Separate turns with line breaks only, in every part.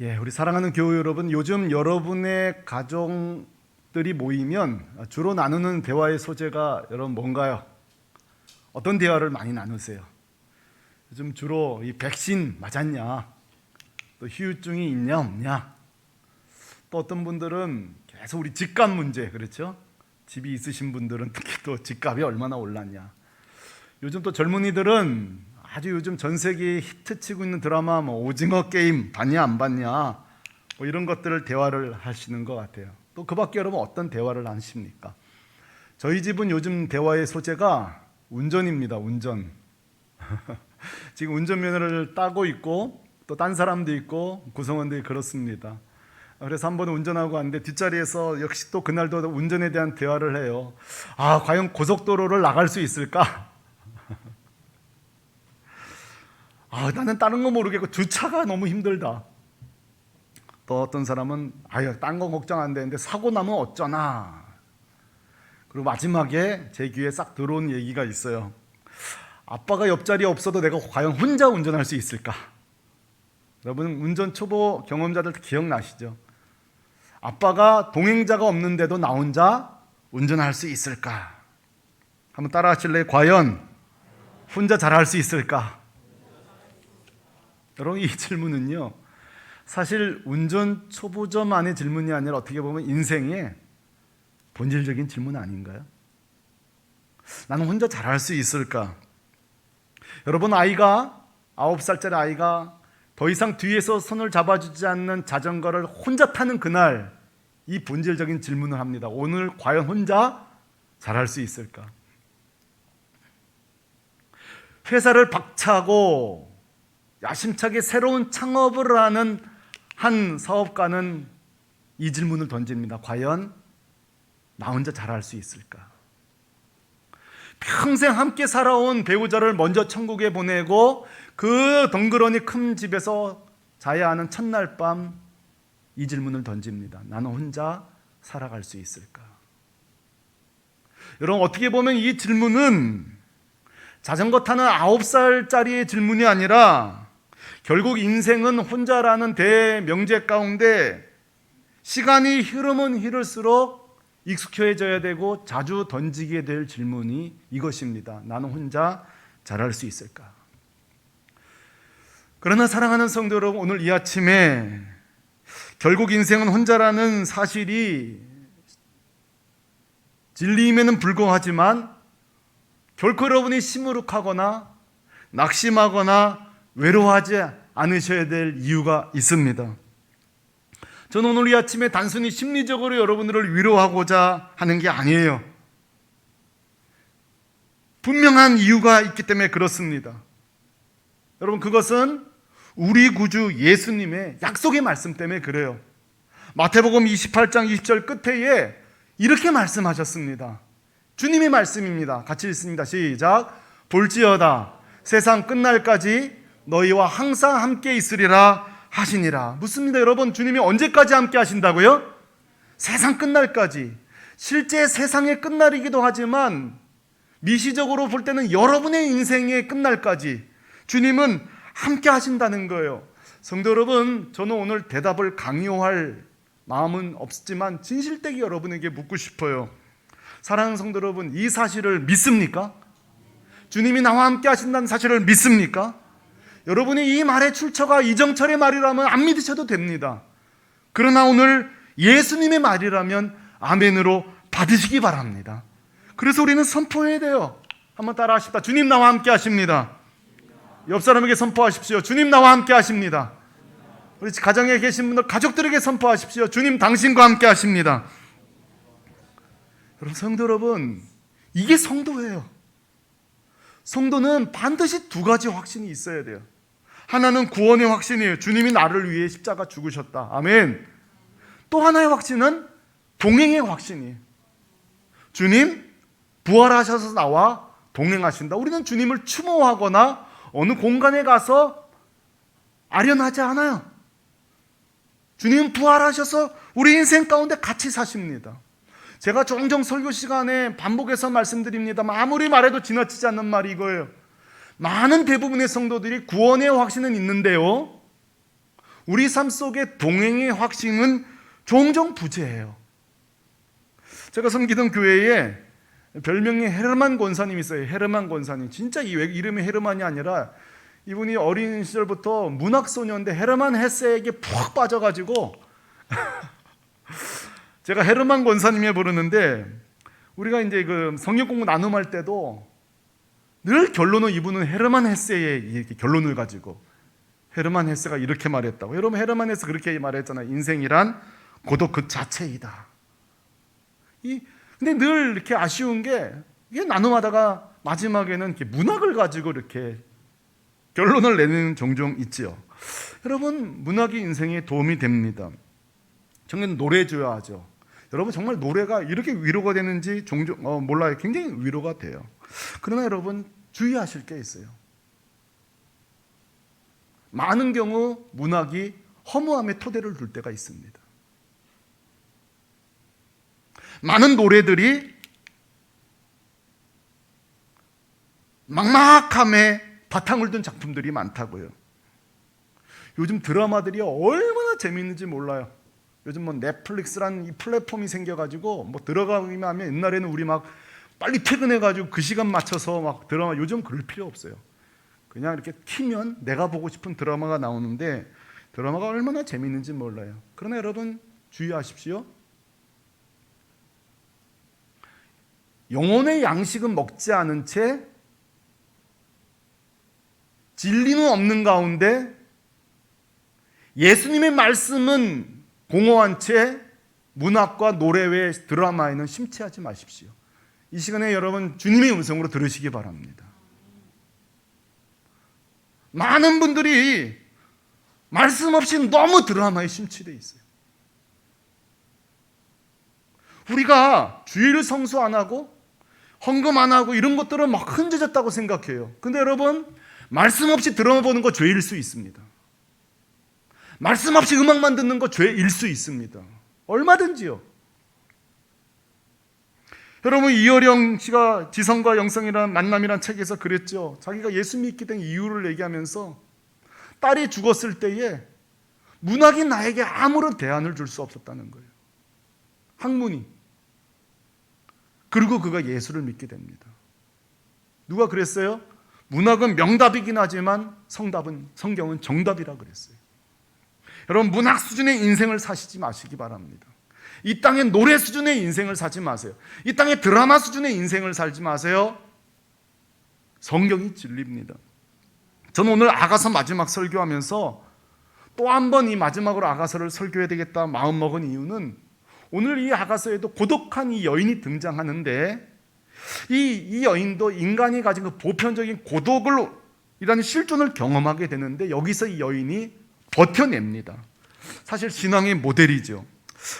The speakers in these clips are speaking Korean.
우리 사랑하는 교우 여러분, 요즘 여러분의 가정들이 모이면 주로 나누는 대화의 소재가 여러분 뭔가요? 어떤 대화를 많이 나누세요? 요즘 주로 이 백신 맞았냐? 또 후유증이 있냐 없냐? 또 어떤 분들은 계속 우리 집값 문제, 그렇죠? 집이 있으신 분들은 특히 또 집값이 얼마나 올랐냐? 요즘 또 젊은이들은 아주 요즘 전 세계에 히트치고 있는 드라마 오징어 게임 봤냐 안 봤냐 이런 것들을 대화를 하시는 것 같아요. 또 그 밖에 여러분 어떤 대화를 하십니까? 저희 집은 요즘 대화의 소재가 운전입니다. 운전. 지금 운전면허를 따고 있고 또 딴 사람도 있고 구성원들이 그렇습니다. 그래서 한번 운전하고 왔는데 뒷자리에서 역시 또 그날도 운전에 대한 대화를 해요. 과연 고속도로를 나갈 수 있을까? 나는 다른 거 모르겠고 주차가 너무 힘들다. 또 어떤 사람은 딴 거 걱정 안 되는데 사고 나면 어쩌나. 그리고 마지막에 제 귀에 싹 들어온 얘기가 있어요. 아빠가 옆자리에 없어도 내가 과연 혼자 운전할 수 있을까? 여러분 운전 초보 경험자들 기억나시죠? 아빠가 동행자가 없는데도 나 혼자 운전할 수 있을까? 한번 따라 하실래요? 과연 혼자 잘할 수 있을까? 여러분 이 질문은요 사실 운전 초보자만의 질문이 아니라 어떻게 보면 인생의 본질적인 질문 아닌가요? 나는 혼자 잘할 수 있을까? 여러분 9살짜리 아이가 더 이상 뒤에서 손을 잡아주지 않는 자전거를 혼자 타는 그날 이 본질적인 질문을 합니다. 오늘 과연 혼자 잘할 수 있을까? 회사를 박차고 야심차게 새로운 창업을 하는 한 사업가는 이 질문을 던집니다. 과연 나 혼자 잘할 수 있을까? 평생 함께 살아온 배우자를 먼저 천국에 보내고 그 덩그러니 큰 집에서 자야 하는 첫날 밤 이 질문을 던집니다. 나는 혼자 살아갈 수 있을까? 여러분 어떻게 보면 이 질문은 자전거 타는 9살짜리의 질문이 아니라 결국 인생은 혼자라는 대명제 가운데 시간이 흐르면 흐를수록 익숙해져야 되고 자주 던지게 될 질문이 이것입니다. 나는 혼자 잘할 수 있을까? 그러나 사랑하는 성도 여러분, 오늘 이 아침에 결국 인생은 혼자라는 사실이 진리임에는 불구하지만 결코 여러분이 시무룩하거나 낙심하거나 외로워하지 않으셔야 될 이유가 있습니다. 저는 오늘 이 아침에 단순히 심리적으로 여러분들을 위로하고자 하는 게 아니에요. 분명한 이유가 있기 때문에 그렇습니다. 여러분 그것은 우리 구주 예수님의 약속의 말씀 때문에 그래요. 마태복음 28장 20절 끝에 이렇게 말씀하셨습니다. 주님의 말씀입니다. 같이 읽습니다. 시작. 볼지어다 세상 끝날까지 너희와 항상 함께 있으리라 하시니라. 묻습니다. 여러분 주님이 언제까지 함께 하신다고요? 세상 끝날까지. 실제 세상의 끝날이기도 하지만 미시적으로 볼 때는 여러분의 인생의 끝날까지 주님은 함께 하신다는 거예요. 성도 여러분, 저는 오늘 대답을 강요할 마음은 없지만 진실되게 여러분에게 묻고 싶어요. 사랑하는 성도 여러분, 이 사실을 믿습니까? 주님이 나와 함께 하신다는 사실을 믿습니까? 여러분이 이 말의 출처가 이정철의 말이라면 안 믿으셔도 됩니다. 그러나 오늘 예수님의 말이라면 아멘으로 받으시기 바랍니다. 그래서 우리는 선포해야 돼요. 한번 따라 하십시다. 주님 나와 함께 하십니다. 옆 사람에게 선포하십시오. 주님 나와 함께 하십니다. 우리 가정에 계신 분들 가족들에게 선포하십시오. 주님 당신과 함께 하십니다. 여러분 성도 여러분, 이게 성도예요. 성도는 반드시 두 가지 확신이 있어야 돼요. 하나는 구원의 확신이에요. 주님이 나를 위해 십자가 죽으셨다. 아멘. 또 하나의 확신은 동행의 확신이에요. 주님 부활하셔서 나와 동행하신다. 우리는 주님을 추모하거나 어느 공간에 가서 아련하지 않아요. 주님 부활하셔서 우리 인생 가운데 같이 사십니다. 제가 종종 설교 시간에 반복해서 말씀드립니다만 아무리 말해도 지나치지 않는 말이 이거예요. 많은 대부분의 성도들이 구원의 확신은 있는데요, 우리 삶 속에 동행의 확신은 종종 부재해요. 제가 섬기던 교회에 별명이 헤르만 권사님이 있어요. 헤르만 권사님. 진짜 이 이름이 헤르만이 아니라 이분이 어린 시절부터 문학소년인데 헤르만 헤세에게 푹 빠져가지고 제가 헤르만 권사님이 부르는데, 우리가 이제 그 성경 공부 나눔할 때도 늘 결론은 이분은 헤르만 헤세의 결론을 가지고, 헤르만 헤세가 이렇게 말했다고. 여러분, 헤르만 헤세 그렇게 말했잖아요. 인생이란 고독 그 자체이다. 근데 늘 이렇게 아쉬운 게, 이게 나눔하다가 마지막에는 이렇게 문학을 가지고 이렇게 결론을 내는 종종 있지요. 여러분, 문학이 인생에 도움이 됩니다. 저는 노래 좋아하죠. 여러분, 정말 노래가 이렇게 위로가 되는지 종종 몰라요. 굉장히 위로가 돼요. 그러나 여러분, 주의하실 게 있어요. 많은 경우 문학이 허무함의 토대를 둘 때가 있습니다. 많은 노래들이 막막함에 바탕을 둔 작품들이 많다고요. 요즘 드라마들이 얼마나 재미있는지 몰라요. 요즘 뭐 넷플릭스란 이 플랫폼이 생겨가지고 뭐 들어가기만 하면, 옛날에는 우리 막 빨리 퇴근해가지고 그 시간 맞춰서 막 드라마, 요즘 그럴 필요 없어요. 그냥 이렇게 키면 내가 보고 싶은 드라마가 나오는데, 드라마가 얼마나 재미있는지 몰라요. 그러나 여러분, 주의하십시오. 영혼의 양식은 먹지 않은 채 진리는 없는 가운데 예수님의 말씀은 공허한 채 문학과 노래 외 드라마에는 심취하지 마십시오. 이 시간에 여러분, 주님의 음성으로 들으시기 바랍니다. 많은 분들이 말씀 없이 너무 드라마에 심취되어 있어요. 우리가 주일 성수 안 하고 헌금 안 하고 이런 것들은 막 흔들렸다고 생각해요. 근데 여러분, 말씀 없이 드라마 보는 거 죄일 수 있습니다. 말씀 없이 음악만 듣는 거 죄일 수 있습니다. 얼마든지요. 여러분, 이어령 씨가 지성과 영성이라는 만남이라는 책에서 그랬죠. 자기가 예수 믿게 된 이유를 얘기하면서 딸이 죽었을 때에 문학이 나에게 아무런 대안을 줄 수 없었다는 거예요. 학문이. 그리고 그가 예수를 믿게 됩니다. 누가 그랬어요? 문학은 명답이긴 하지만 성경은 정답이라 그랬어요. 여러분, 문학 수준의 인생을 사시지 마시기 바랍니다. 이 땅의 노래 수준의 인생을 살지 마세요. 이 땅의 드라마 수준의 인생을 살지 마세요. 성경이 진리입니다. 저는 오늘 아가서 마지막 설교하면서 또 한 번 이 마지막으로 아가서를 설교해야 되겠다 마음먹은 이유는, 오늘 이 아가서에도 고독한 이 여인이 등장하는데, 이 여인도 인간이 가진 그 보편적인 고독을 이라는 실존을 경험하게 되는데, 여기서 이 여인이 버텨냅니다. 사실 신앙의 모델이죠.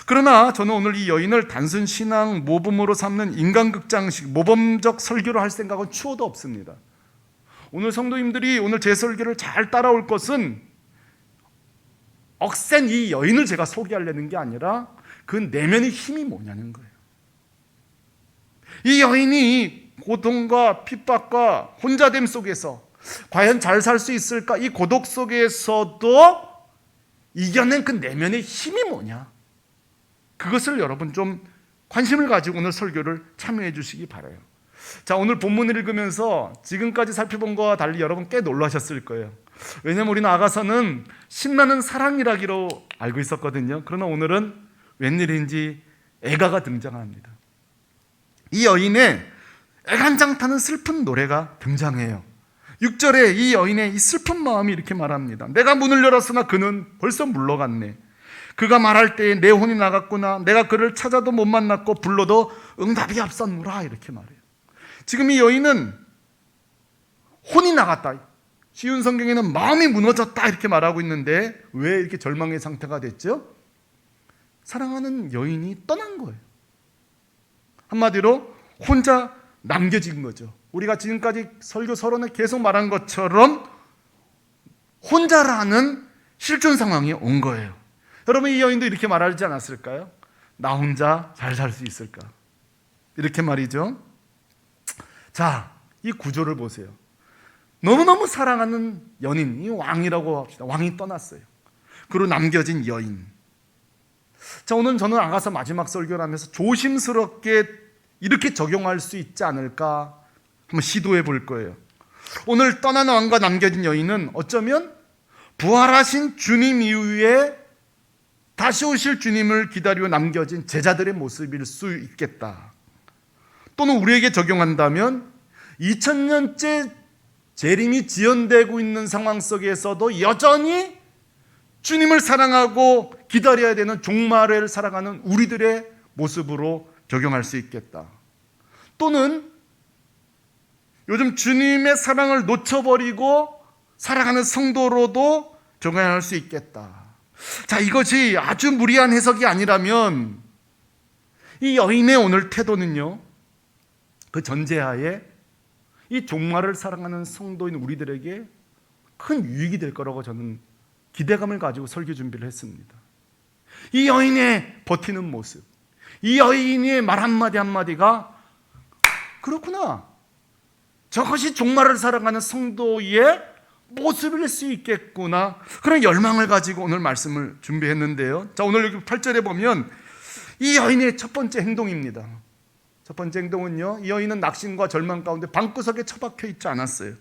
그러나 저는 오늘 이 여인을 단순 신앙 모범으로 삼는 인간극장식 모범적 설교를 할 생각은 추호도 없습니다. 오늘 성도님들이 오늘 제 설교를 잘 따라올 것은 억센 이 여인을 제가 소개하려는 게 아니라 그 내면의 힘이 뭐냐는 거예요. 이 여인이 고통과 핍박과 혼자됨 속에서 과연 잘 살 수 있을까? 이 고독 속에서도 이겨낸 그 내면의 힘이 뭐냐? 그것을 여러분 좀 관심을 가지고 오늘 설교를 참여해 주시기 바라요. 자, 오늘 본문을 읽으면서 지금까지 살펴본 것과 달리 여러분 꽤 놀라셨을 거예요. 왜냐하면 우리는 아가서는 신나는 사랑이라기로 알고 있었거든요. 그러나 오늘은 웬일인지 애가가 등장합니다. 이 여인의 애간장타는 슬픈 노래가 등장해요. 6절에 이 여인의 이 슬픈 마음이 이렇게 말합니다. 내가 문을 열었으나 그는 벌써 물러갔네. 그가 말할 때에 내 혼이 나갔구나. 내가 그를 찾아도 못 만났고 불러도 응답이 없었노라. 이렇게 말해요. 지금 이 여인은 혼이 나갔다. 쉬운 성경에는 마음이 무너졌다 이렇게 말하고 있는데, 왜 이렇게 절망의 상태가 됐죠? 사랑하는 여인이 떠난 거예요. 한마디로 혼자 남겨진 거죠. 우리가 지금까지 설교 서론에 계속 말한 것처럼 혼자라는 실존 상황이 온 거예요. 여러분, 이 여인도 이렇게 말하지 않았을까요? 나 혼자 잘 살 수 있을까? 이렇게 말이죠. 자, 이 구조를 보세요. 너무너무 사랑하는 연인, 이 왕이라고 합시다. 왕이 떠났어요. 그리고 남겨진 여인. 자, 오늘 저는 아가서 마지막 설교를 하면서 조심스럽게 이렇게 적용할 수 있지 않을까 한번 시도해 볼 거예요. 오늘 떠난 왕과 남겨진 여인은 어쩌면 부활하신 주님 이후에 다시 오실 주님을 기다리고 남겨진 제자들의 모습일 수 있겠다. 또는 우리에게 적용한다면 2000년째 재림이 지연되고 있는 상황 속에서도 여전히 주님을 사랑하고 기다려야 되는 종말을 살아가는 우리들의 모습으로 적용할 수 있겠다. 또는 요즘 주님의 사랑을 놓쳐버리고 살아가는 성도로도 적용할 수 있겠다. 자, 이것이 아주 무리한 해석이 아니라면 이 여인의 오늘 태도는요, 그 전제하에 이 종말을 사랑하는 성도인 우리들에게 큰 유익이 될 거라고 저는 기대감을 가지고 설교 준비를 했습니다. 이 여인의 버티는 모습, 이 여인의 말 한마디 한마디가 그렇구나, 저것이 종말을 살아가는 성도의 모습일 수 있겠구나, 그런 열망을 가지고 오늘 말씀을 준비했는데요. 자, 오늘 여기 8절에 보면 이 여인의 첫 번째 행동입니다. 첫 번째 행동은요, 이 여인은 낙심과 절망 가운데 방구석에 처박혀 있지 않았어요.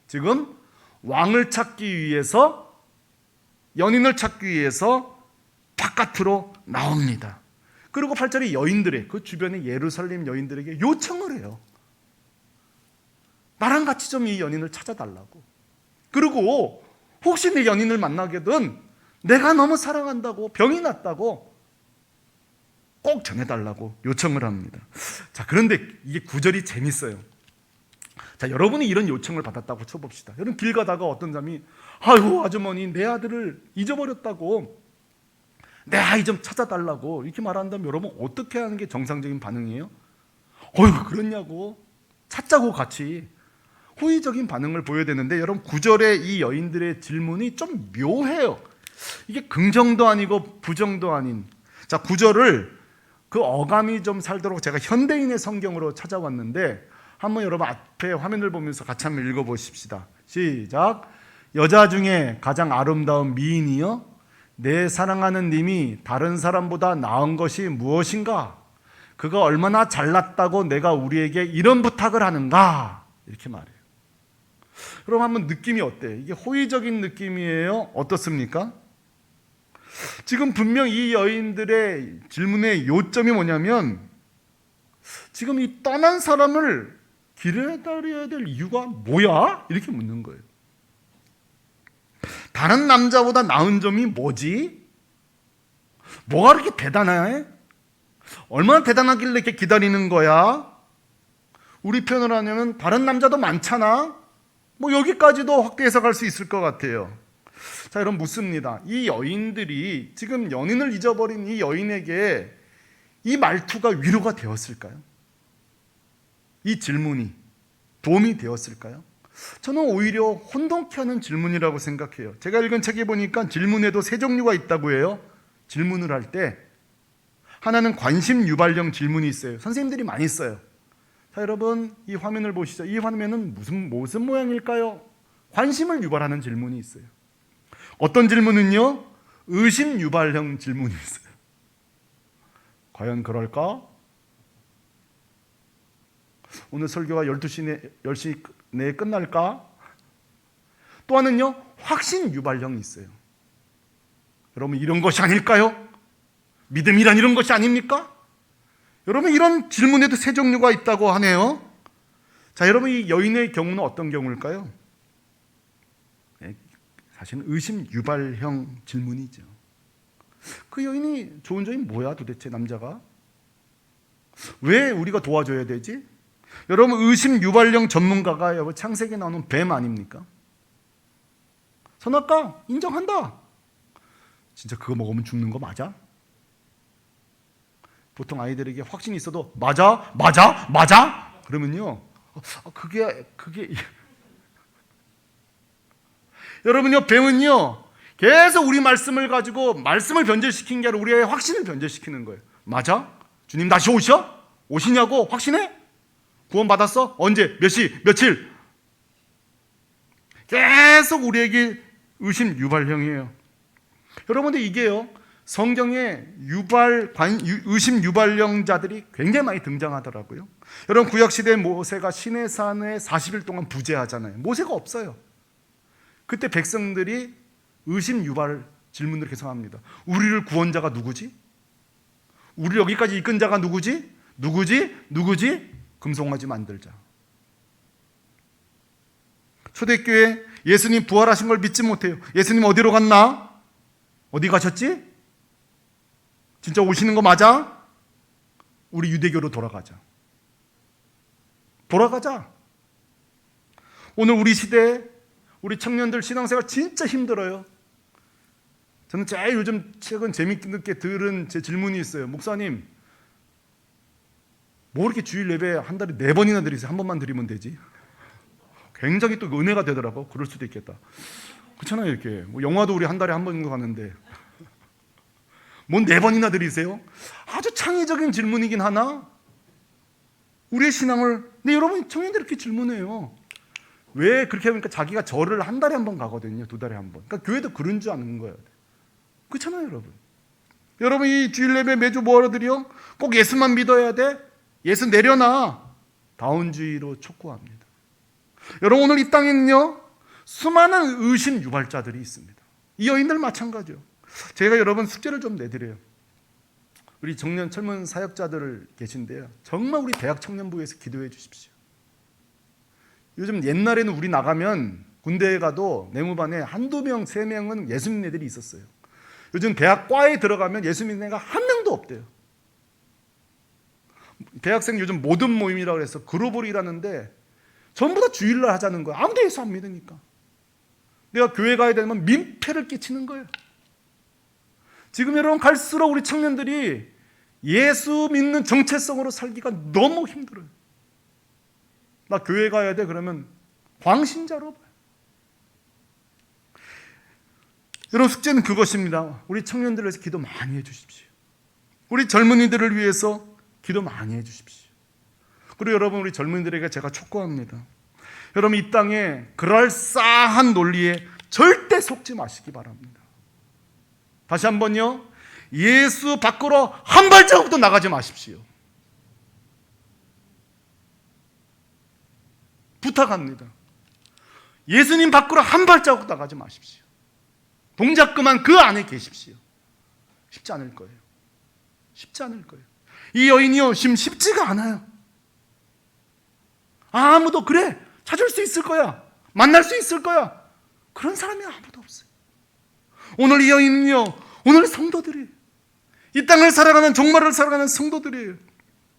지금 왕을 찾기 위해서, 연인을 찾기 위해서 바깥으로 나옵니다. 그리고 8절에 여인들의, 그 주변의 예루살렘 여인들에게 요청을 해요. 나랑 같이 좀 이 연인을 찾아달라고. 그리고 혹시 내 연인을 만나게 된 내가 너무 사랑한다고, 병이 났다고 꼭 전해달라고 요청을 합니다. 자, 그런데 이게 구절이 재밌어요. 자, 여러분이 이런 요청을 받았다고 쳐봅시다. 여러분 길 가다가 어떤 사람이 아이고 아주머니 내 아들을 잊어버렸다고, 내 아이 좀 찾아달라고 이렇게 말한다면 여러분 어떻게 하는 게 정상적인 반응이에요? 어이구 그렇냐고, 찾자고 같이, 호의적인 반응을 보여야 되는데 여러분 9절의 이 여인들의 질문이 좀 묘해요. 이게 긍정도 아니고 부정도 아닌. 자, 9절을 그 어감이 좀 살도록 제가 현대인의 성경으로 찾아왔는데 한번 여러분 앞에 화면을 보면서 같이 한번 읽어보십시다. 시작. 여자 중에 가장 아름다운 미인이여, 내 사랑하는 님이 다른 사람보다 나은 것이 무엇인가? 그가 얼마나 잘났다고 내가 우리에게 이런 부탁을 하는가? 이렇게 말해요. 그럼 한번 느낌이 어때요? 이게 호의적인 느낌이에요? 어떻습니까? 지금 분명 이 여인들의 질문의 요점이 뭐냐면 지금 이 떠난 사람을 기다려야 될 이유가 뭐야? 이렇게 묻는 거예요. 다른 남자보다 나은 점이 뭐지? 뭐가 그렇게 대단해? 얼마나 대단하길래 이렇게 기다리는 거야? 우리 표현을 하면 다른 남자도 많잖아? 뭐 여기까지도 확대해서 갈 수 있을 것 같아요. 자, 여러분 묻습니다. 이 여인들이 지금 연인을 잊어버린 이 여인에게 이 말투가 위로가 되었을까요? 이 질문이 도움이 되었을까요? 저는 오히려 혼동케 하는 질문이라고 생각해요. 제가 읽은 책에 보니까 질문에도 세 종류가 있다고 해요. 질문을 할 때 하나는 관심 유발형 질문이 있어요. 선생님들이 많이 써요. 자, 여러분 이 화면을 보시죠. 이 화면은 무슨 모양일까요? 관심을 유발하는 질문이 있어요. 어떤 질문은요, 의심 유발형 질문이 있어요. 과연 그럴까? 오늘 설교가 10시 내에 끝날까? 또 하나는요, 확신 유발형이 있어요. 여러분 이런 것이 아닐까요? 믿음이란 이런 것이 아닙니까? 여러분 이런 질문에도 세 종류가 있다고 하네요. 자, 여러분 이 여인의 경우는 어떤 경우일까요? 사실은 의심 유발형 질문이죠. 그 여인이 좋은 점이 뭐야 도대체, 남자가? 왜 우리가 도와줘야 되지? 여러분 의심 유발형 전문가가 여러분 창세기에 나오는 뱀 아닙니까? 선악과 인정한다. 진짜 그거 먹으면 죽는 거 맞아? 보통 아이들에게 확신이 있어도 맞아? 그러면요, 그게 여러분요, 뱀은요 계속 우리 말씀을 가지고 말씀을 변절시킨 게 아니라 우리의 확신을 변절시키는 거예요. 맞아? 주님 다시 오시냐고? 확신해? 구원 받았어? 언제? 몇 시? 며칠? 계속 우리에게 의심 유발형이에요. 여러분들 이게요, 성경에 의심 유발령자들이 굉장히 많이 등장하더라고요. 여러분 구약시대 모세가 시내산에 40일 동안 부재하잖아요. 모세가 없어요. 그때 백성들이 의심 유발 질문들을 계속 합니다. 우리를 구원자가 누구지? 우리 여기까지 이끈 자가 누구지? 누구지? 금송아지 만들자. 초대교회 예수님 부활하신 걸 믿지 못해요. 예수님 어디로 갔나? 어디 가셨지? 진짜 오시는 거 맞아? 우리 유대교로 돌아가자. 오늘 우리 시대에 우리 청년들 신앙생활 진짜 힘들어요. 저는 제일 요즘 최근 재밌게 들은 제 질문이 있어요. 목사님, 뭐 이렇게 주일 예배 한 달에 4번이나 드리세요? 한 번만 드리면 되지. 굉장히 또 은혜가 되더라고. 그럴 수도 있겠다. 그렇잖아요. 이렇게 영화도 우리 한 달에 한 번 정도 가는데 뭔 4번이나 드리세요? 아주 창의적인 질문이긴 하나 우리의 신앙을, 근데 여러분 청년들 이렇게 질문해요. 왜 그렇게 하니까 자기가 절을 한 달에 한 번 가거든요. 2달에 한 번. 그러니까 교회도 그런 줄 아는 거예요. 그렇잖아요, 여러분. 여러분 이 주일 예배 매주 뭐하러 드려? 꼭 예수만 믿어야 돼? 예수 내려놔. 다운주의로 촉구합니다. 여러분 오늘 이 땅에는요, 수많은 의심 유발자들이 있습니다. 이 여인들 마찬가지요. 제가 여러분 숙제를 좀 내드려요. 우리 젊은 사역자들 계신데요, 정말 우리 대학 청년부에서 기도해 주십시오. 요즘 옛날에는 우리 나가면 군대에 가도 내무반에 한두 명, 3명은 예수 믿는 애들이 있었어요. 요즘 대학과에 들어가면 예수 믿는 애가 한 명도 없대요. 대학생 요즘 모든 모임이라고 해서 그룹을이라는데 전부 다 주일날 하자는 거야. 아무도 예수 안 믿으니까. 내가 교회 가야 되면 민폐를 끼치는 거예요. 지금 여러분 갈수록 우리 청년들이 예수 믿는 정체성으로 살기가 너무 힘들어요. 나 교회 가야 돼 그러면 광신자로 봐요. 여러분 숙제는 그것입니다. 우리 청년들을 위해서 기도 많이 해 주십시오. 우리 젊은이들을 위해서 기도 많이 해 주십시오. 그리고 여러분 우리 젊은이들에게 제가 촉구합니다. 여러분 이 땅에 그럴싸한 논리에 절대 속지 마시기 바랍니다. 다시 한번요, 예수 밖으로 한 발자국도 나가지 마십시오. 부탁합니다. 예수님 밖으로 한 발자국 나가지 마십시오. 동작 그만 그 안에 계십시오. 쉽지 않을 거예요. 이 여인이요, 지금 쉽지가 않아요. 아무도 그래 찾을 수 있을 거야, 만날 수 있을 거야, 그런 사람이 아무도 없어요. 오늘 이 여인은요, 오늘 성도들이에요. 이 땅을 살아가는, 종말을 살아가는 성도들이에요.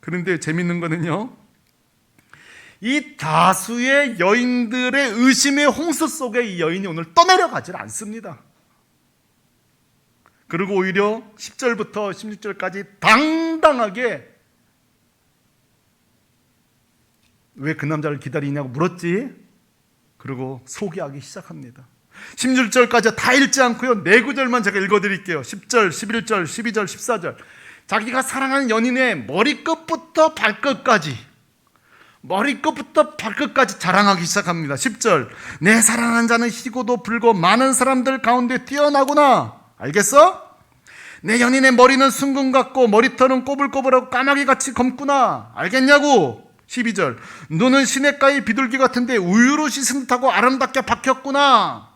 그런데 재밌는 거는요, 이 다수의 여인들의 의심의 홍수 속에 이 여인이 오늘 떠내려가질 않습니다. 그리고 오히려 10절부터 16절까지 당당하게 왜 그 남자를 기다리냐고 물었지? 그리고 소개하기 시작합니다. 16절까지 다 읽지 않고요, 4구절만 제가 읽어드릴게요. 10절, 11절, 12절, 14절. 자기가 사랑하는 연인의 머리끝부터 발끝까지 자랑하기 시작합니다. 10절, 내 사랑하는 자는 희고도 불고 많은 사람들 가운데 뛰어나구나. 알겠어? 내 연인의 머리는 순금 같고 머리털은 꼬불꼬불하고 까마귀같이 검구나. 알겠냐고? 12절, 눈은 시냇가의 비둘기 같은데 우유로 씻은 듯하고 아름답게 박혔구나.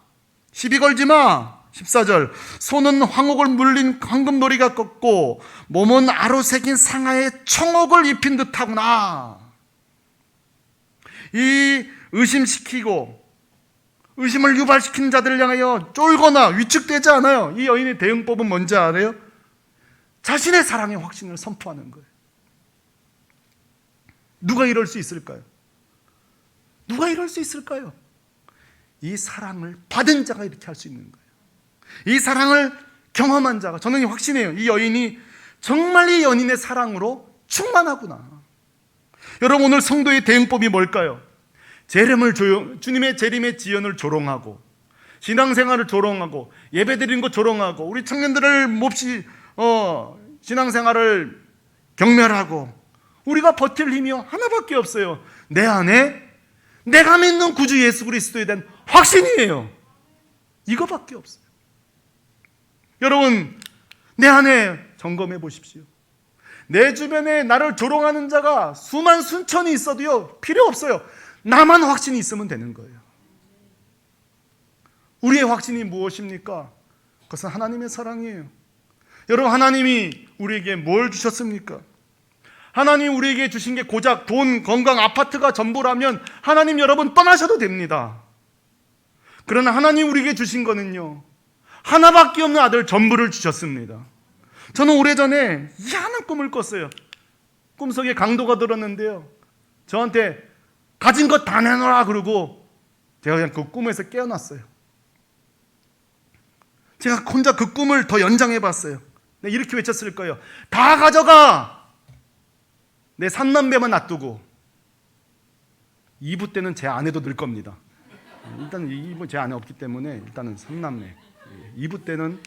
시비 걸지 마. 14절, 손은 황옥을 물린 황금놀이 같고 몸은 아로 새긴 상아에 청옥을 입힌 듯하구나. 이 의심시키고 의심을 유발시키는 자들을 향하여 쫄거나 위축되지 않아요. 이 여인의 대응법은 뭔지 알아요? 자신의 사랑의 확신을 선포하는 거예요. 누가 이럴 수 있을까요? 이 사랑을 받은 자가 이렇게 할 수 있는 거예요. 이 사랑을 경험한 자가, 저는 확신해요. 이 여인이 정말 이 연인의 사랑으로 충만하구나. 여러분 오늘 성도의 대응법이 뭘까요? 주님의 재림의 지연을 조롱하고, 신앙생활을 조롱하고, 예배드리는 거 조롱하고, 우리 청년들을 몹시 신앙생활을 경멸하고, 우리가 버틸 힘이 하나밖에 없어요. 내 안에 내가 믿는 구주 예수 그리스도에 대한 확신이에요. 이거밖에 없어요. 여러분, 내 안에 점검해 보십시오. 내 주변에 나를 조롱하는 자가 수만 순천이 있어도요, 필요 없어요. 나만 확신이 있으면 되는 거예요. 우리의 확신이 무엇입니까? 그것은 하나님의 사랑이에요. 여러분, 하나님이 우리에게 뭘 주셨습니까? 하나님 우리에게 주신 게 고작 돈, 건강, 아파트가 전부라면 하나님 여러분 떠나셔도 됩니다. 그러나 하나님 우리에게 주신 거는요, 하나밖에 없는 아들 전부를 주셨습니다. 저는 오래전에 희한한 꿈을 꿨어요. 꿈속에 강도가 들었는데요, 저한테 가진 것 다 내놔라 그러고 제가 그냥 그 꿈에서 깨어났어요. 제가 혼자 그 꿈을 더 연장해 봤어요. 이렇게 외쳤을 거예요. 다 가져가! 내 3남매만 놔두고. 2부 때는 제 아내도 늘 겁니다. 일단 2부 제 아내 없기 때문에 일단은 3남매. 2부 때는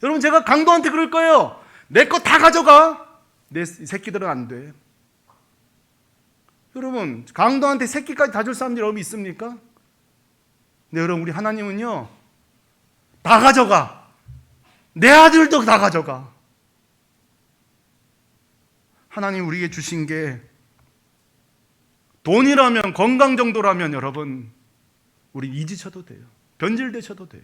여러분, 제가 강도한테 그럴 거예요. 내 거 다 가져가. 내 새끼들은 안 돼. 여러분, 강도한테 새끼까지 다 줄 사람들이 여러분 있습니까? 네, 여러분, 우리 하나님은요, 다 가져가. 내 아들도 다 가져가. 하나님 우리에게 주신 게 돈이라면, 건강 정도라면 여러분, 우리 잊으셔도 돼요. 변질되셔도 돼요.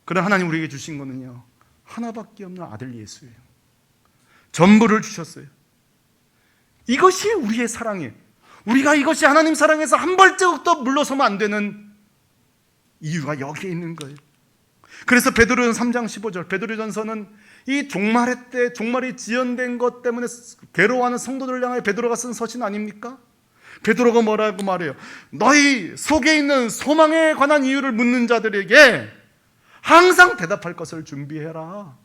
그러나 하나님 우리에게 주신 거는요, 하나밖에 없는 아들 예수예요. 전부를 주셨어요. 이것이 우리의 사랑이에요. 우리가 이것이 하나님 사랑에서 한 발자국도 물러서면 안 되는 이유가 여기에 있는 거예요. 그래서 베드로전 3장 15절, 베드로전서는 이 종말의 때, 종말이 지연된 것 때문에 괴로워하는 성도들을 향해 베드로가 쓴 서신 아닙니까? 베드로가 뭐라고 말해요? 너희 속에 있는 소망에 관한 이유를 묻는 자들에게 항상 대답할 것을 준비해라.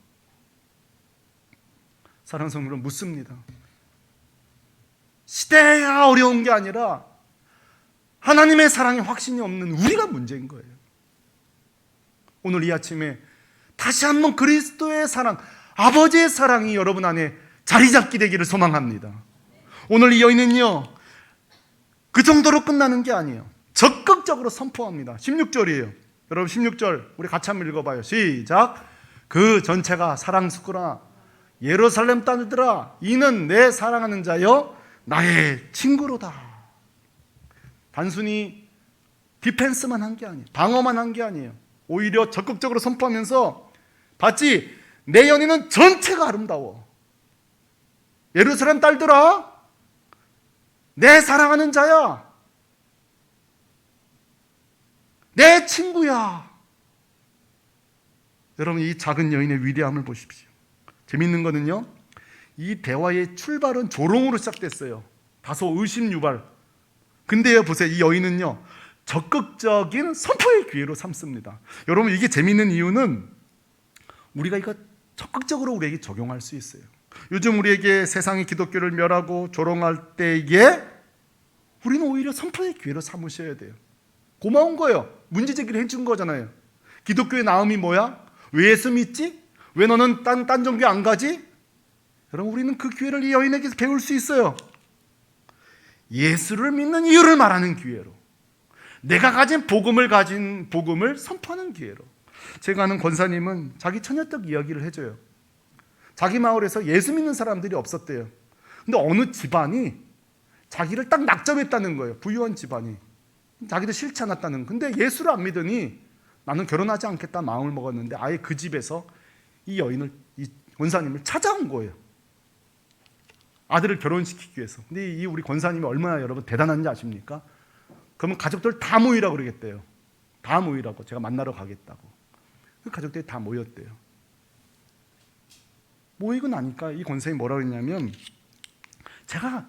사랑하는 성도 여러분, 묻습니다. 시대가 어려운 게 아니라 하나님의 사랑에 확신이 없는 우리가 문제인 거예요. 오늘 이 아침에 다시 한번 그리스도의 사랑, 아버지의 사랑이 여러분 안에 자리 잡게 되기를 소망합니다. 오늘 이 여인은요, 그 정도로 끝나는 게 아니에요. 적극적으로 선포합니다. 16절이에요. 여러분, 16절 우리 같이 한번 읽어봐요. 시작. 그 전체가 사랑스구나. 예루살렘 딸들아, 이는 내 사랑하는 자여 나의 친구로다. 단순히 디펜스만 한 게 아니에요. 방어만 한 게 아니에요. 오히려 적극적으로 선포하면서, 봤지? 내 연인은 전체가 아름다워. 예루살렘 딸들아, 내 사랑하는 자야. 내 친구야. 여러분, 이 작은 여인의 위대함을 보십시오. 재밌는 거는요, 이 대화의 출발은 조롱으로 시작됐어요. 다소 의심유발. 근데요, 보세요. 이 여인은요, 적극적인 선포의 기회로 삼습니다. 여러분, 이게 재밌는 이유는 우리가 이거 적극적으로 우리에게 적용할 수 있어요. 요즘 우리에게 세상이 기독교를 멸하고 조롱할 때에 우리는 오히려 선포의 기회로 삼으셔야 돼요. 고마운 거예요. 문제 제기를 해준 거잖아요. 기독교의 나음이 뭐야? 왜 예수 믿지? 왜 너는 딴 종교 안 가지? 여러분, 우리는 그 기회를 이 여인에게서 배울 수 있어요. 예수를 믿는 이유를 말하는 기회로, 내가 가진 복음을 선포하는 기회로. 제가 아는 권사님은 자기 처녀적 이야기를 해줘요. 자기 마을에서 예수 믿는 사람들이 없었대요. 근데 어느 집안이 자기를 딱 낙점했다는 거예요. 부유한 집안이. 자기도 싫지 않았다는. 근데 예수를 안 믿으니 나는 결혼하지 않겠다 마음을 먹었는데, 아예 그 집에서 이 여인을, 이 권사님을 찾아온 거예요. 아들을 결혼시키기 위해서. 근데 이 우리 권사님이 얼마나 여러분 대단한지 아십니까? 그러면 가족들 다 모이라고 그러겠대요. 다 모이라고. 제가 만나러 가겠다고. 그 가족들이 다 모였대요. 모이고 나니까 이 권사님이 뭐라고 했냐면, 제가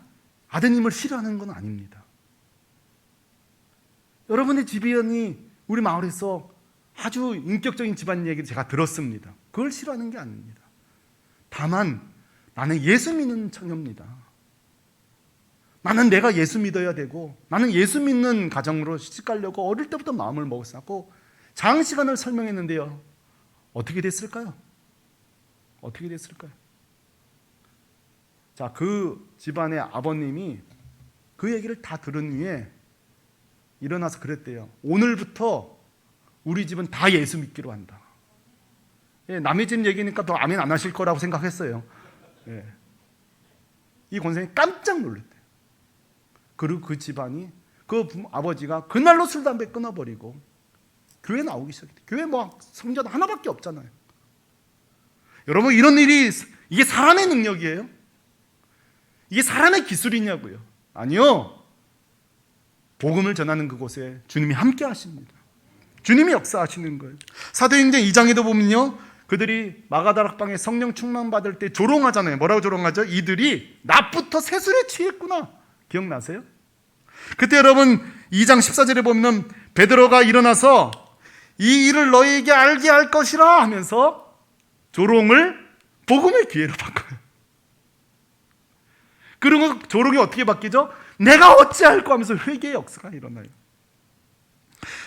아드님을 싫어하는 건 아닙니다. 여러분의 집안이 우리 마을에서 아주 인격적인 집안 얘기를 제가 들었습니다. 그걸 싫어하는 게 아닙니다. 다만 나는 예수 믿는 처녀입니다. 나는 내가 예수 믿어야 되고, 나는 예수 믿는 가정으로 시집가려고 어릴 때부터 마음을 먹었고, 장시간을 설명했는데요, 어떻게 됐을까요? 어떻게 됐을까요? 자, 그 집안의 아버님이 그 얘기를 다 들은 후에 일어나서 그랬대요. 오늘부터 우리 집은 다 예수 믿기로 한다. 예, 남의 집 얘기니까 더 아멘 안 하실 거라고 생각했어요. 예. 이 권사님이 깜짝 놀랐대요. 그리고 그 집안이, 그 아버지가 그날로 술 담배 끊어버리고 교회 나오기 시작했대요. 교회 뭐 성전 하나밖에 없잖아요. 여러분, 이런 일이, 이게 사람의 능력이에요? 이게 사람의 기술이냐고요? 아니요. 복음을 전하는 그곳에 주님이 함께 하십니다. 주님이 역사하시는 거예요. 사도행전 2장에도 보면요, 그들이 마가다락방에 성령 충만 받을 때 조롱하잖아요. 뭐라고 조롱하죠? 이들이 낮부터 세술에 취했구나. 기억나세요? 그때 여러분 2장 14절에 보면 베드로가 일어나서 이 일을 너희에게 알게 할 것이라 하면서 조롱을 복음의 기회로 바꿔요. 그리고 조롱이 어떻게 바뀌죠? 내가 어찌할꼬 하면서 회개의 역사가 일어나요.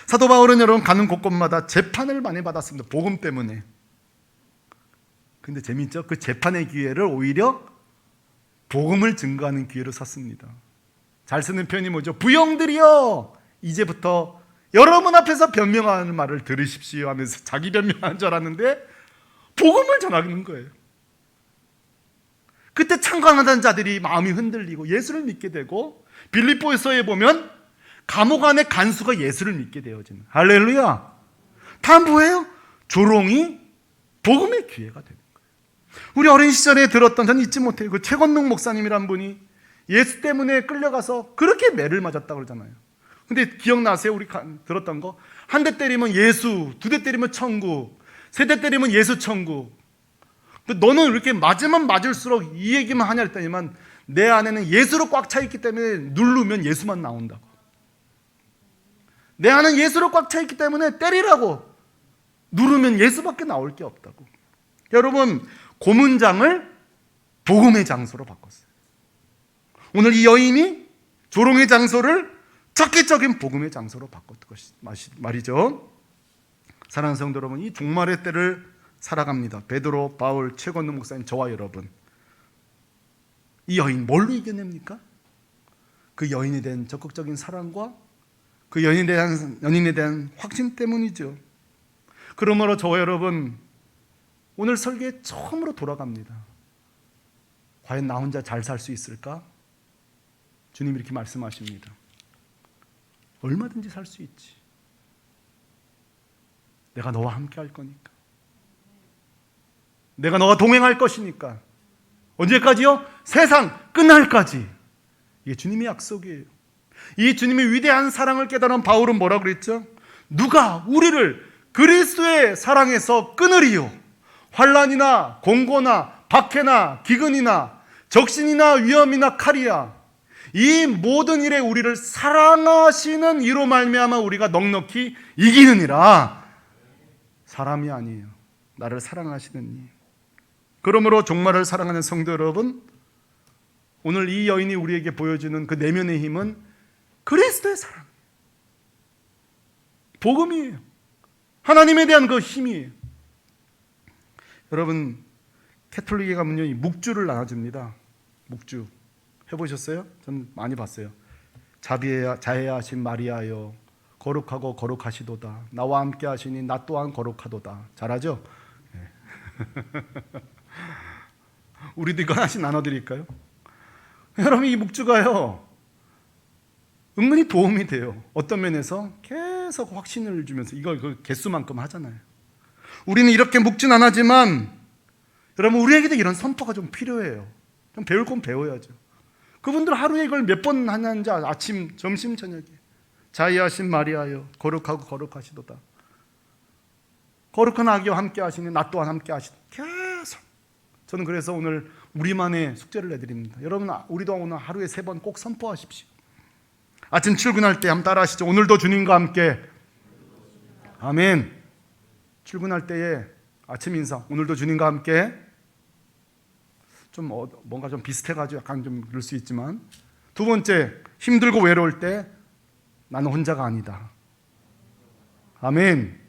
사도 바울은 여러분 가는 곳곳마다 재판을 많이 받았습니다. 복음 때문에. 근데 재밌죠? 그 재판의 기회를 오히려 복음을 증거하는 기회로 샀습니다. 잘 쓰는 표현이 뭐죠? 부형들이여, 이제부터 여러분 앞에서 변명하는 말을 들으십시오 하면서 자기 변명하는 줄 알았는데 복음을 전하는 거예요. 그때 창간하던 자들이 마음이 흔들리고 예수를 믿게 되고, 빌립보서에 보면 감옥 안에 간수가 예수를 믿게 되어지는, 할렐루야. 다 뭐예요? 조롱이 복음의 기회가 되는 거예요. 우리 어린 시절에 들었던, 전 잊지 못해요, 그 최건능 목사님이란 분이 예수 때문에 끌려가서 그렇게 매를 맞았다고 그러잖아요. 근데 기억나세요? 우리 들었던 거? 한 대 때리면 예수, 두 대 때리면 천국, 세 대 때리면 예수 천국. 너는 이렇게 맞으면 맞을수록 이 얘기만 하냐 했더니만, 내 안에는 예수로 꽉 차 있기 때문에 누르면 예수만 나온다고. 내 안은 예수로 꽉 차 있기 때문에 때리라고 누르면 예수밖에 나올 게 없다고. 여러분, 고문장을 복음의 장소로 바꿨어요. 오늘 이 여인이 조롱의 장소를 적극적인 복음의 장소로 바꿨던 것이 말이죠. 사랑하는 성도 여러분, 이 종말의 때를 살아갑니다. 베드로, 바울, 최건능 목사님, 저와 여러분. 이 여인 뭘로 이겨냅니까? 그 여인에 대한 적극적인 사랑과 그 연인에 대한 확신 때문이죠. 그러므로 저와 여러분, 오늘 설교에 처음으로 돌아갑니다. 과연 나 혼자 잘 살 수 있을까? 주님이 이렇게 말씀하십니다. 얼마든지 살 수 있지. 내가 너와 함께 할 거니까. 내가 너와 동행할 것이니까. 언제까지요? 세상 끝날까지. 이게 주님의 약속이에요. 이 주님의 위대한 사랑을 깨달은 바울은 뭐라고 그랬죠? 누가 우리를 그리스도의 사랑에서 끊으리요? 환난이나 공고나 박해나 기근이나 적신이나 위험이나 칼이야. 이 모든 일에 우리를 사랑하시는 이로 말미암아 우리가 넉넉히 이기느니라. 사람이 아니에요. 나를 사랑하시는 이. 그러므로 종말을 사랑하는 성도 여러분, 오늘 이 여인이 우리에게 보여주는 그 내면의 힘은 그리스도의 사랑, 복음이에요. 하나님에 대한 그 힘이에요. 여러분, 캐톨릭에 가면요, 이 묵주를 나눠줍니다. 묵주 해보셨어요? 저는 많이 봤어요. 자애하신 마리아여, 거룩하고 거룩하시도다. 나와 함께 하시니 나 또한 거룩하도다. 잘하죠? 네. 우리도 이거 하나씩 나눠드릴까요? 여러분, 이 묵주가요, 은근히 도움이 돼요. 어떤 면에서 계속 확신을 주면서 이걸 그 개수만큼 하잖아요. 우리는 이렇게 묵진 안 하지만 여러분, 우리에게도 이런 선포가 좀 필요해요. 좀 배울 건 배워야죠. 그분들 하루에 이걸 몇 번 하는지, 아침, 점심, 저녁에. 자애하신 마리아여, 거룩하고 거룩하시도다. 거룩한 아기와 함께 하시니 나 또한 함께 하시도다. 계속. 저는 그래서 오늘 우리만의 숙제를 내드립니다. 여러분, 우리도 오늘 하루에 3번 꼭 선포하십시오. 아침 출근할 때 한번 따라하시죠. 오늘도 주님과 함께. 아멘. 출근할 때에 아침 인사, 오늘도 주님과 함께. 좀 뭔가 좀 비슷해가지고 약간 좀 그럴 수 있지만, 두 번째, 힘들고 외로울 때 나는 혼자가 아니다. 아멘.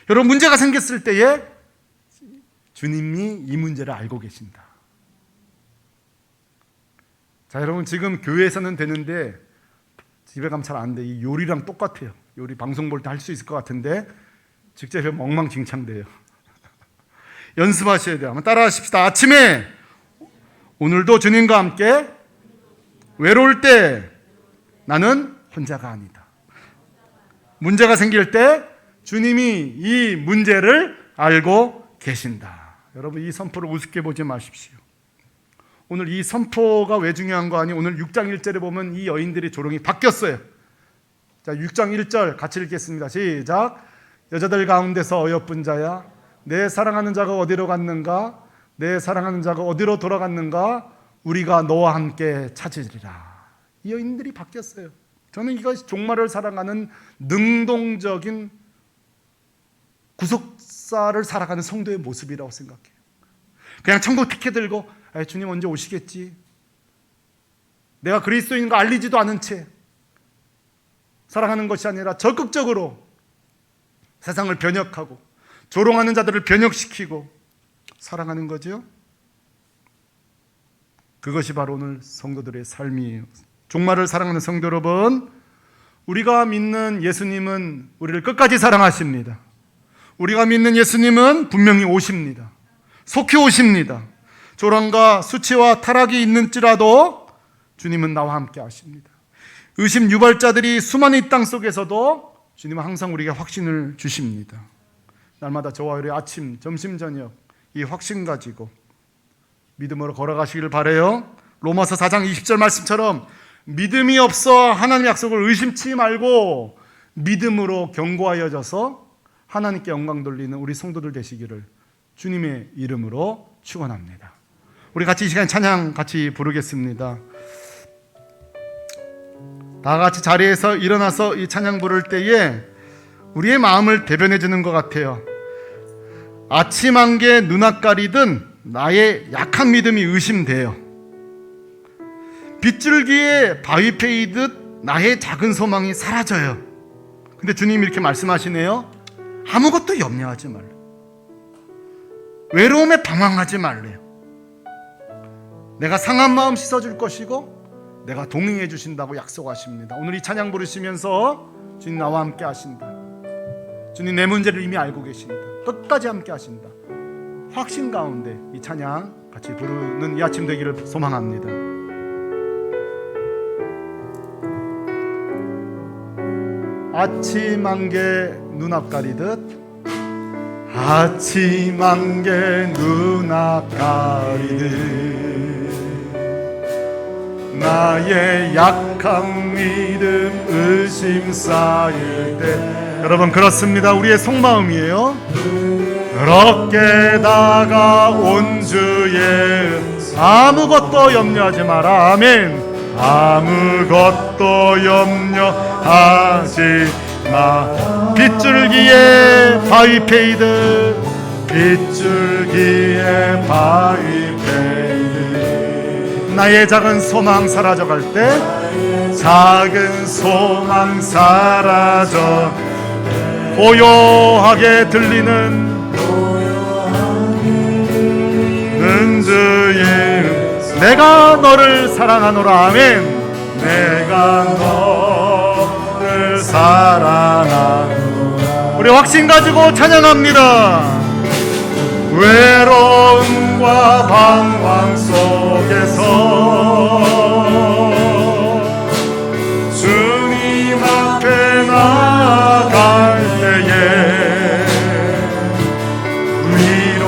여러분, 문제가 생겼을 때에 주님이 이 문제를 알고 계신다. 자, 여러분, 지금 교회에서는 되는데 집에 가면 잘 안 돼. 이 요리랑 똑같아요. 요리 방송 볼 때 할 수 있을 것 같은데 직접 해보면 엉망진창돼요. 연습하셔야 돼요. 한번 따라 하십시다. 아침에 오늘도 주님과 함께 외로울 때 나는 혼자가 아니다. 문제가 생길 때 주님이 이 문제를 알고 계신다. 여러분, 이 선포를 우습게 보지 마십시오. 오늘 이 선포가 왜 중요한 거 아니? 오늘 6장 1절에 보면 이 여인들의 조롱이 바뀌었어요. 자, 6장 1절 같이 읽겠습니다. 시작. 여자들 가운데서 어여쁜 자야, 내 사랑하는 자가 어디로 갔는가? 내 사랑하는 자가 어디로 돌아갔는가? 우리가 너와 함께 찾으리라. 이 여인들이 바뀌었어요. 저는 이것이 종말을 사랑하는 능동적인 구속사를 살아가는 성도의 모습이라고 생각해요. 그냥 천국 티켓 들고 주님 언제 오시겠지? 내가 그리스도인 거 알리지도 않은 채 살아가는 것이 아니라 적극적으로 세상을 변혁하고 조롱하는 자들을 변혁시키고 살아가는 거죠. 그것이 바로 오늘 성도들의 삶이에요. 종말을 사랑하는 성도 여러분, 우리가 믿는 예수님은 우리를 끝까지 사랑하십니다. 우리가 믿는 예수님은 분명히 오십니다. 속히 오십니다. 조롱과 수치와 타락이 있는지라도 주님은 나와 함께 하십니다. 의심 유발자들이 수많은 이 땅 속에서도 주님은 항상 우리에게 확신을 주십니다. 날마다 저와 우리 아침, 점심, 저녁 이 확신 가지고 믿음으로 걸어가시길 바라요. 로마서 4장 20절 말씀처럼 믿음이 없어 하나님의 약속을 의심치 말고 믿음으로 견고하여져서 하나님께 영광 돌리는 우리 성도들 되시기를 주님의 이름으로 축원합니다. 우리 같이 이 시간 찬양 같이 부르겠습니다. 다 같이 자리에서 일어나서 이 찬양 부를 때에 우리의 마음을 대변해 주는 것 같아요. 아침 안개 눈앞가리든 나의 약한 믿음이 의심돼요. 빗줄기에 바위 패이듯 나의 작은 소망이 사라져요. 근데 주님이 이렇게 말씀하시네요. 아무것도 염려하지 말래. 외로움에 방황하지 말래요. 내가 상한 마음 씻어줄 것이고 내가 동행해 주신다고 약속하십니다. 오늘 이 찬양 부르시면서 주님 나와 함께 하신다. 주님 내 문제를 이미 알고 계신다. 끝까지 함께 하신다. 확신 가운데 이 찬양 같이 부르는 이 아침 되기를 소망합니다. 아침 안개 눈앞 가리듯 아침 안개 눈앞 가리듯 나의 약한 믿음 의심 쌓일 때 여러분 그렇습니다. 우리의 속마음이에요. 그렇게 다가온 주의 아무것도 염려하지 마라. 아멘. 아무것도 염려하지 마. 빗줄기에 바위 패이듯 빗줄기에 바위 패이듯 나의 작은 소망 사라져갈 때 작은 소망 사라져 고요하게 들리는 주의 내가 너를 사랑하노라. 아멘. 내가 너를 사랑하노라. 우리 확신 가지고 찬양합니다. 외로움과 방황 속에서 주님 앞에 나아갈 때에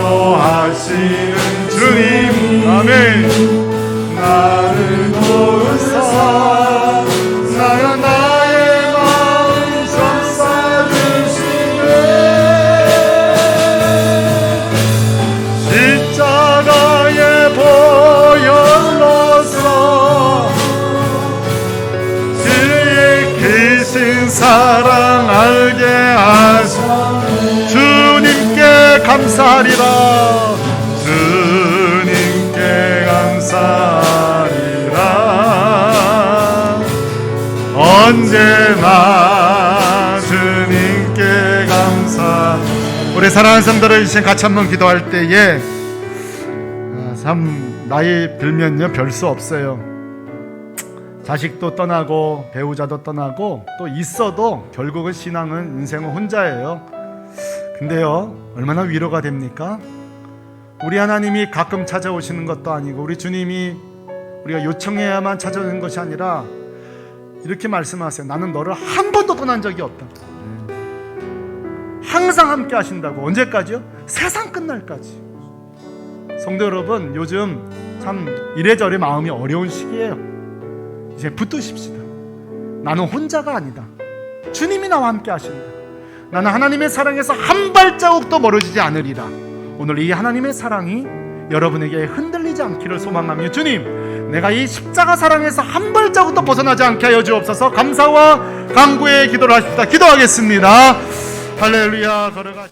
위로하시는 주님 아멘. 나를 도우사 나의 마음 감싸주시네. 십자가에 보혈로서 주의 크신 사랑 알게 하사 주님께 감사하리라. 주님께 감사하리라. 언제나 주님께 감사. 우리 사랑하는 성도들 이제 같이 한번 기도할 때에 참 나이 들면요 별 수 없어요. 자식도 떠나고 배우자도 떠나고 또 있어도 결국은 신앙은 인생은 혼자예요. 근데요, 얼마나 위로가 됩니까? 우리 하나님이 가끔 찾아오시는 것도 아니고 우리 주님이 우리가 요청해야만 찾아오는 것이 아니라 이렇게 말씀하세요. 나는 너를 한 번도 떠난 적이 없다. 항상 함께 하신다고. 언제까지요? 세상 끝날까지. 성도 여러분, 요즘 참 이래저래 마음이 어려운 시기예요. 이제 붙드십시다. 나는 혼자가 아니다. 주님이 나와 함께 하신다. 나는 하나님의 사랑에서 한 발자국도 멀어지지 않으리라. 오늘 이 하나님의 사랑이 여러분에게 흔들리지 않기를 소망하며, 주님, 내가 이 십자가 사랑에서 한 발자국도 벗어나지 않게 하여 주옵소서. 감사와 간구의 기도를 하십시다. 기도하겠습니다. 할렐루야. 걸어가.